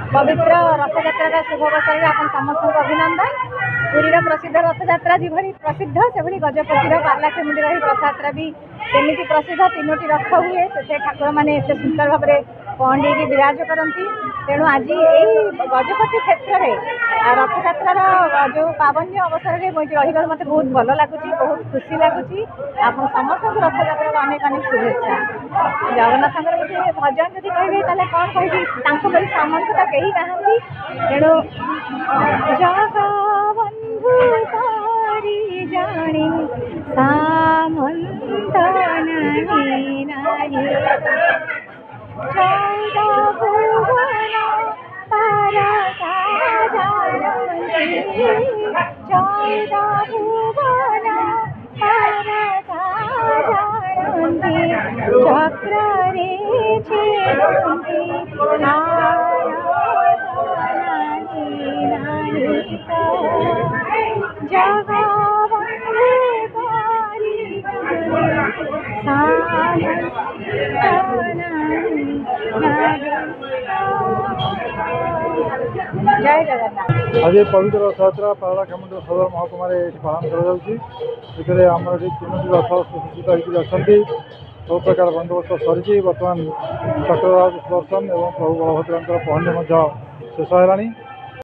पवित्र रथयात्रा शुभ अवसर में आप समस्त अभिनंदन। पुरीर प्रसिद्ध रथयात्रा जिभली प्रसिद्ध से गजपतिर पार्लाखेमुंडी रथयात्रा भी सेमती प्रसिद्ध। 3टी रथ हुए से ठाकुर मैंने एत सुंदर भाव में पहंडी विराज करती। तेणु आज यही गजपति क्षेत्र में रथयात्रा जो पावन्य अवसर में मुझे रही मत बहुत भल लगुच, बहुत खुशी लगुच। आप समस्त रथयात्रा अनेक अनेक शुभेच्छा। जगन्नाथ गोटे भजन जब कहे कौन कहि सामंत तो कहीं ना। तेणु जगबंधु तारी जानी सामंत नहीं नहीं। 14 भुवन परता जानती, 14 भुवन परता जानती। चक्र रे छेदंती जय जगन्नाथ। आज पवित्र रथयात्रा पार्लाखेमुंडी सदर महकुमा पालन करमर 3टी रथ सुसज्जित होती। सब प्रकार बंदोबस्त सरी बर्तमान चक्रराज सुदर्शन और प्रभु बलभद्र पहंडी शेष है।